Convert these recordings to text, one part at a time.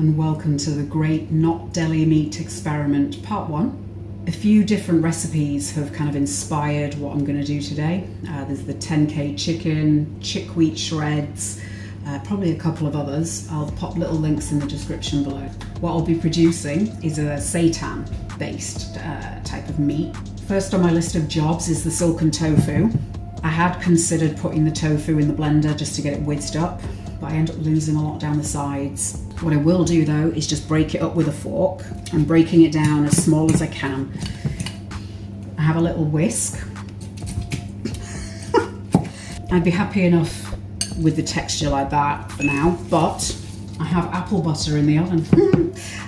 and welcome to the Great Not Deli Meat Experiment Part 1. A few different recipes have kind of inspired what I'm going to do today. There's the 10K chicken, chickweed shreds, probably a couple of others. I'll pop little links in the description below. What I'll be producing is a Seitan based type of meat. First on my list of jobs is the silken tofu. I had considered putting the tofu in the blender just to get it whizzed up, but I end up losing a lot down the sides. What I will do though is just break it up with a fork. I'm breaking it down as small as I can. I have a little whisk. I'd be happy enough with the texture like that for now, but I have apple butter in the oven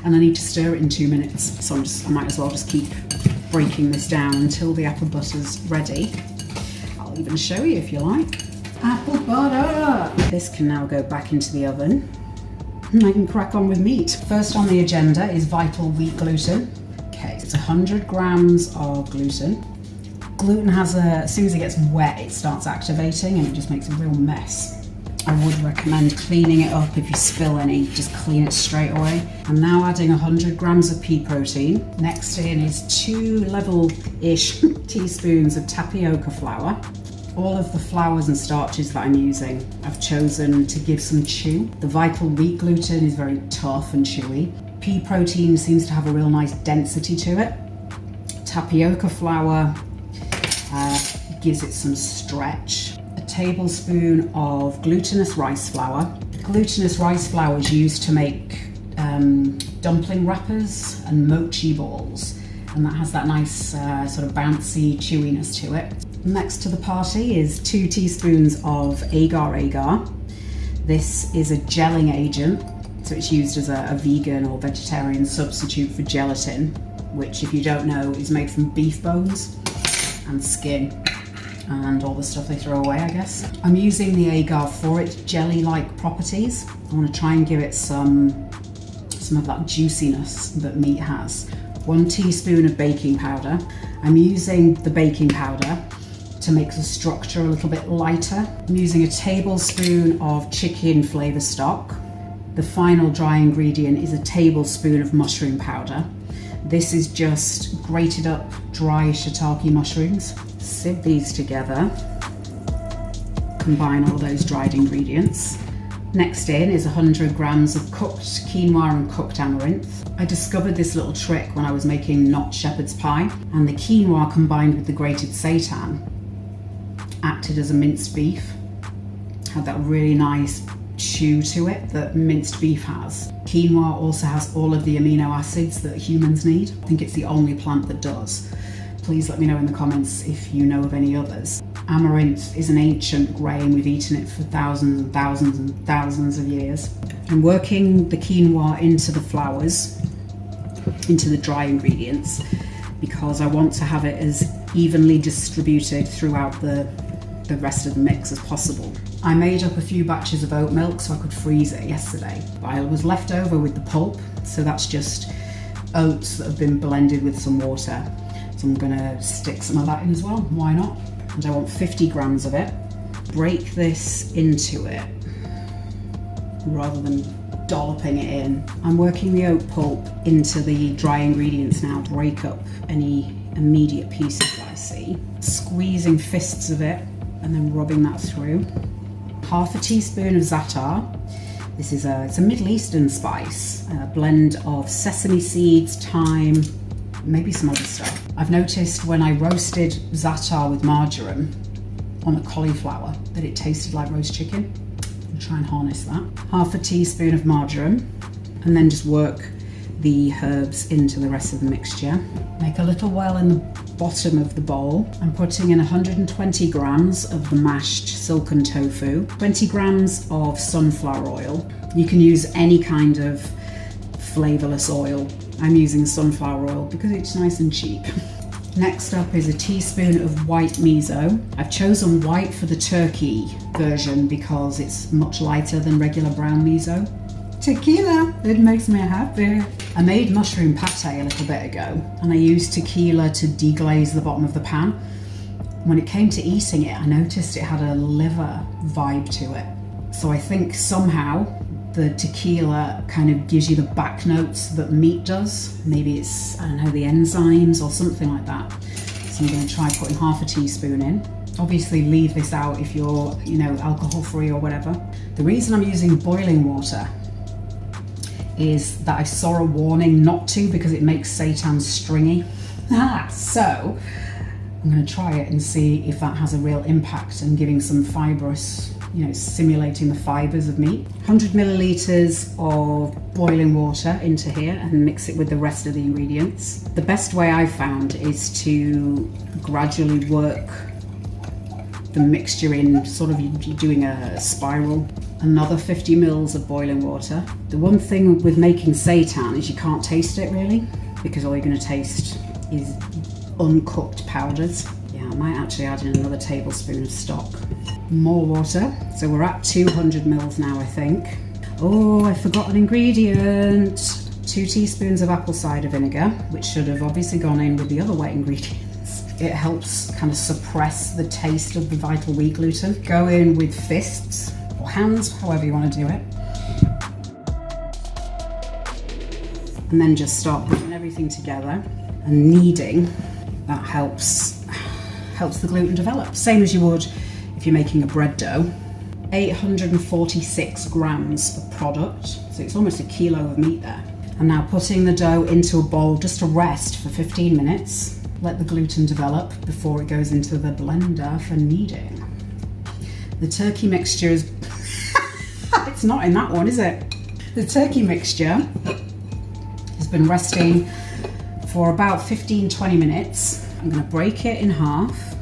and I need to stir it in 2 minutes. So I might as well just keep breaking this down until the apple butter's ready. I'll even show you if you like. Apple butter! This can now go back into the oven and I can crack on with meat. First on the agenda is vital wheat gluten. Okay, it's 100 grams of gluten. Gluten has as soon as it gets wet, it starts activating and it just makes a real mess. I would recommend cleaning it up. If you spill any, just clean it straight away. I'm now adding 100 grams of pea protein. Next in is 2 level-ish teaspoons of tapioca flour. All of the flours and starches that I'm using, I've chosen to give some chew. The vital wheat gluten is very tough and chewy. Pea protein seems to have a real nice density to it. Tapioca flour gives it some stretch. A tablespoon of glutinous rice flour. Glutinous rice flour is used to make dumpling wrappers and mochi balls, and that has that nice sort of bouncy chewiness to it. Next to the party is 2 teaspoons of Agar. This is a gelling agent, so it's used as a vegan or vegetarian substitute for gelatin, which, if you don't know, is made from beef bones and skin and all the stuff they throw away, I guess. I'm using the Agar for its jelly-like properties. I want to try and give it some of that juiciness that meat has. 1 teaspoon of baking powder. I'm using the baking powder to make the structure a little bit lighter. I'm using a tablespoon of chicken flavor stock. The final dry ingredient is a tablespoon of mushroom powder. This is just grated up dry shiitake mushrooms. Sieve these together. Combine all those dried ingredients. Next in is 100 grams of cooked quinoa and cooked amaranth. I discovered this little trick when I was making not shepherd's pie, and the quinoa combined with the grated seitan acted as a minced beef. Had that really nice chew to it that minced beef has. Quinoa also has all of the amino acids that humans need. I think it's the only plant that does. Please let me know in the comments if you know of any others. Amaranth is an ancient grain. We've eaten it for thousands and thousands and thousands of years. I'm working the quinoa into the flours, into the dry ingredients, because I want to have it as evenly distributed throughout the rest of the mix as possible. I made up a few batches of oat milk so I could freeze it yesterday. I was left over with the pulp, so that's just oats that have been blended with some water. So I'm gonna stick some of that in as well, why not? And I want 50 grams of it. Break this into it rather than dolloping it in. I'm working the oat pulp into the dry ingredients now to break up any immediate pieces that I see. Squeezing fists of it and then rubbing that through. Half a teaspoon of za'atar. This is it's a Middle Eastern spice, a blend of sesame seeds, thyme, maybe some other stuff. I've noticed when I roasted za'atar with marjoram on a cauliflower that it tasted like roast chicken. I'll try and harness that. Half a teaspoon of marjoram, and then just work the herbs into the rest of the mixture. Make a little well in the bottom of the bowl. I'm putting in 120 grams of the mashed silken tofu, 20 grams of sunflower oil. You can use any kind of flavorless oil. I'm using sunflower oil because it's nice and cheap. Next up is a teaspoon of white miso. I've chosen white for the turkey version because it's much lighter than regular brown miso. Tequila, it makes me happy. I made mushroom pate a little bit ago and I used tequila to deglaze the bottom of the pan. When it came to eating it, I noticed it had a liver vibe to it. So I think somehow the tequila kind of gives you the back notes that meat does. Maybe it's, I don't know, the enzymes or something like that. So I'm going to try putting half a teaspoon in. Obviously leave this out if you're, alcohol free or whatever. The reason I'm using boiling water is that I saw a warning not to because it makes seitan stringy. So I'm going to try it and see if that has a real impact and giving some fibrous, simulating the fibers of meat. 100 milliliters of boiling water into here and mix it with the rest of the ingredients. The best way I've found is to gradually work the mixture in, sort of doing a spiral. Another 50 mils of boiling water. The one thing with making seitan is you can't taste it really, because all you're going to taste is uncooked powders. Yeah, I might actually add in another tablespoon of stock. More water. So we're at 200 mils now, I think. Oh, I forgot an ingredient. 2 teaspoons of apple cider vinegar, which should have obviously gone in with the other wet ingredients. It helps kind of suppress the taste of the vital wheat gluten. Go in with fists or hands, however you want to do it. And then just start putting everything together and kneading. That helps the gluten develop. Same as you would if you're making a bread dough. 846 grams of product, so it's almost a kilo of meat there. I'm now putting the dough into a bowl just to rest for 15 minutes. Let the gluten develop before it goes into the blender for kneading. The turkey mixture is... it's not in that one, is it? The turkey mixture has been resting for about 15-20 minutes. I'm going to break it in half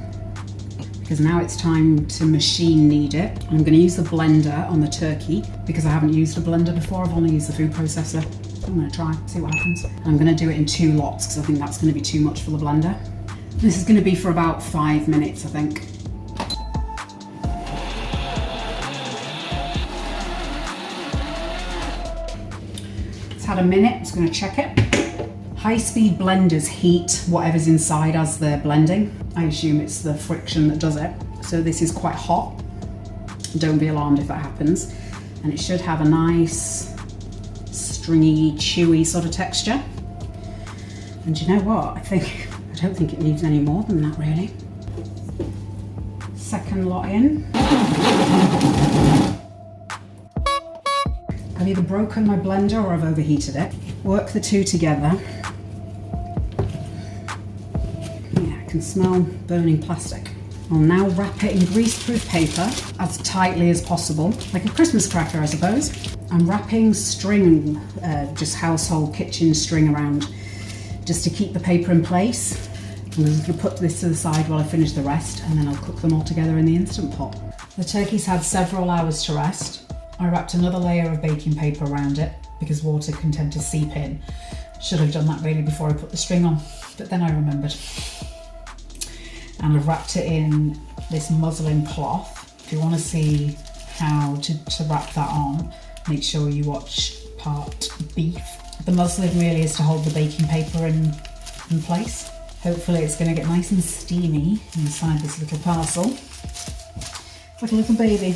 because now it's time to machine knead it. I'm going to use the blender on the turkey because I haven't used a blender before. I've only used the food processor. I'm going to try, see what happens. And I'm going to do it in 2 lots because I think that's going to be too much for the blender. This is going to be for about 5 minutes, I think. It's had a minute, I'm just going to check it. High-speed blenders heat whatever's inside as they're blending. I assume it's the friction that does it. So this is quite hot. Don't be alarmed if that happens. And it should have a nice, stringy, chewy sort of texture. And you know what? I don't think it needs any more than that really. Second lot in. I've either broken my blender or I've overheated it. Work the two together. Yeah, I can smell burning plastic. I'll now wrap it in greaseproof paper as tightly as possible, like a Christmas cracker, I suppose. I'm wrapping string, just household kitchen string around, just to keep the paper in place. I'm just going to put this to the side while I finish the rest, and then I'll cook them all together in the Instant Pot. The turkey's had several hours to rest. I wrapped another layer of baking paper around it because water can tend to seep in. Should have done that really before I put the string on, but then I remembered. And I've wrapped it in this muslin cloth. If you want to see how to wrap that on, make sure you watch part beef. The muslin really is to hold the baking paper in place. Hopefully it's going to get nice and steamy inside this little parcel. It's like a little baby.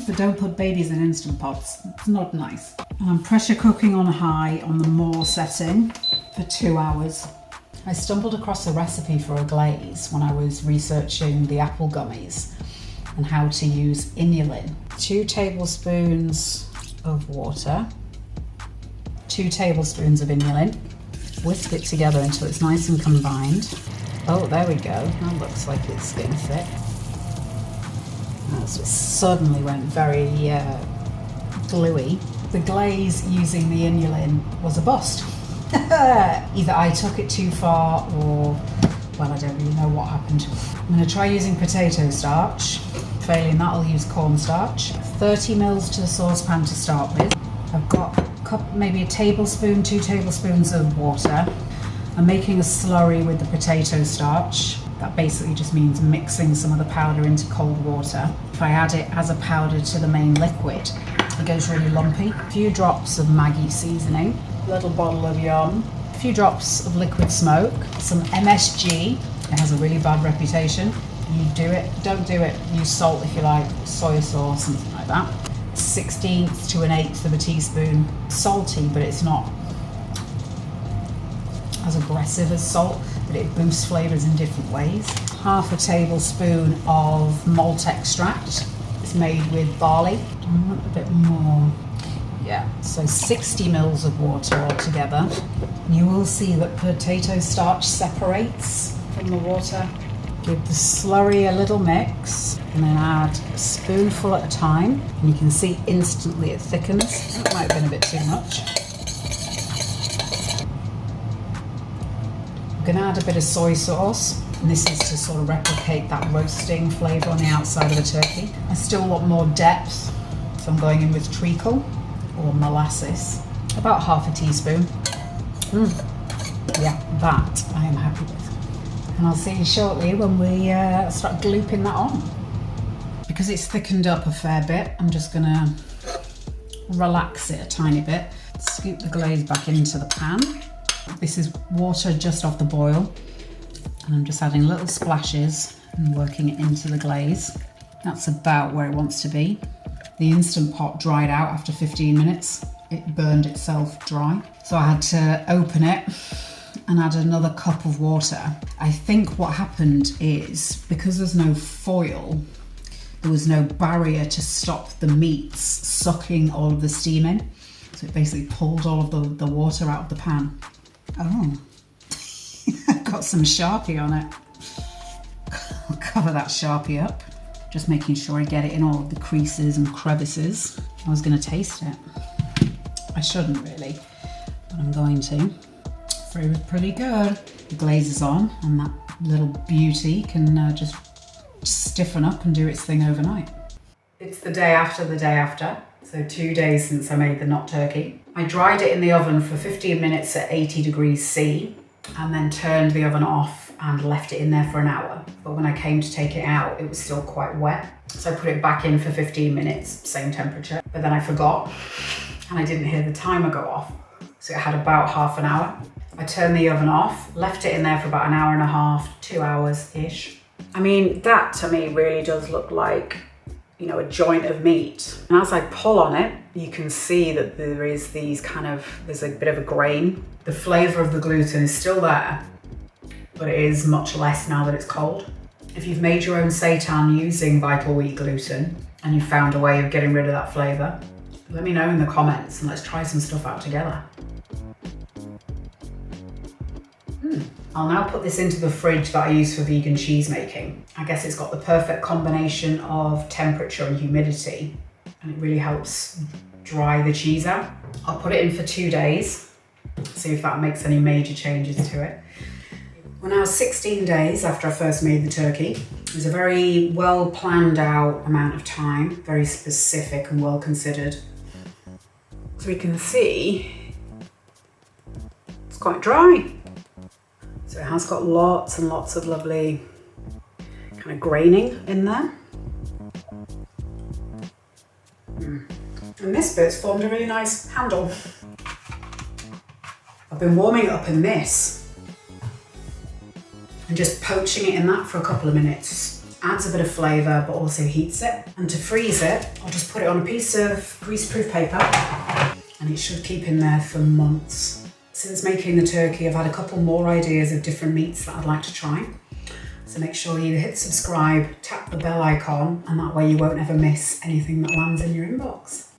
But don't put babies in Instant Pots. It's not nice. And I'm pressure cooking on high on the more setting for 2 hours. I stumbled across a recipe for a glaze when I was researching the apple gummies and how to use inulin. 2 tablespoons of water, 2 tablespoons of inulin. Whisk it together until it's nice and combined. Oh, there we go. That looks like it's getting thick. So it suddenly went very gluey. The glaze using the inulin was a bust. Either I took it too far or, well, I don't really know what happened. I'm going to try using potato starch. Failing that, I'll use cornstarch. 30 mils to the saucepan to start with. I've got maybe a tablespoon, 2 tablespoons of water. I'm making a slurry with the potato starch. That basically just means mixing some of the powder into cold water. If I add it as a powder to the main liquid, it goes really lumpy. A few drops of Maggi seasoning, a little bottle of yum, a few drops of liquid smoke, some MSG. It has a really bad reputation. You do it, don't do it, use salt if you like, soy sauce, something like that. 1/16 to 1/8 of a teaspoon. Salty, but it's not as aggressive as salt, but it boosts flavours in different ways. 1/2 tablespoon of malt extract. It's made with barley. I want a bit more. Yeah, so 60 mils of water altogether. You will see that potato starch separates from the water. Give the slurry a little mix and then add a spoonful at a time. And you can see instantly it thickens. That might have been a bit too much. I'm going to add a bit of soy sauce. And this is to sort of replicate that roasting flavour on the outside of the turkey. I still want more depth, so I'm going in with treacle or molasses, about 1/2 teaspoon. Yeah, that I am happy with. And I'll see you shortly when we start glooping that on. Because it's thickened up a fair bit, I'm just gonna relax it a tiny bit. Scoop the glaze back into the pan. This is water just off the boil. And I'm just adding little splashes and working it into the glaze. That's about where it wants to be. The Instant Pot dried out after 15 minutes. It burned itself dry. So I had to open it and add another cup of water. I think what happened is, because there's no foil, there was no barrier to stop the meats sucking all of the steam in. So it basically pulled all of the water out of the pan. Oh, I've got some Sharpie on it. I'll cover that Sharpie up. Just making sure I get it in all of the creases and crevices. I was gonna taste it. I shouldn't really, but I'm going to. Flavour's pretty good. The glaze is on and that little beauty can just stiffen up and do its thing overnight. It's the day after, so 2 days since I made the knot turkey. I dried it in the oven for 15 minutes at 80 degrees C and then turned the oven off and left it in there for an hour. But when I came to take it out, it was still quite wet. So I put it back in for 15 minutes, same temperature, but then I forgot and I didn't hear the timer go off. So it had about half an hour. I turned the oven off, left it in there for about an hour and a half, 2 hours-ish. I mean, that to me really does look like, you know, a joint of meat. And as I pull on it, you can see that there is there's a bit of a grain. The flavour of the gluten is still there, but it is much less now that it's cold. If you've made your own seitan using Vital Wheat gluten and you've found a way of getting rid of that flavour, let me know in the comments and let's try some stuff out together. I'll now put this into the fridge that I use for vegan cheese making. I guess it's got the perfect combination of temperature and humidity, and it really helps dry the cheese out. I'll put it in for 2 days, see if that makes any major changes to it. We're now 16 days after I first made the turkey. It was a very well planned out amount of time, very specific and well considered. So we can see it's quite dry. So it has got lots and lots of lovely kind of graining in there. And this bit's formed a really nice handle. I've been warming it up in this and just poaching it in that for a couple of minutes. Adds a bit of flavour but also heats it. And to freeze it, I'll just put it on a piece of greaseproof paper and it should keep in there for months. Since making the turkey, I've had a couple more ideas of different meats that I'd like to try. So make sure you hit subscribe, tap the bell icon, and that way you won't ever miss anything that lands in your inbox.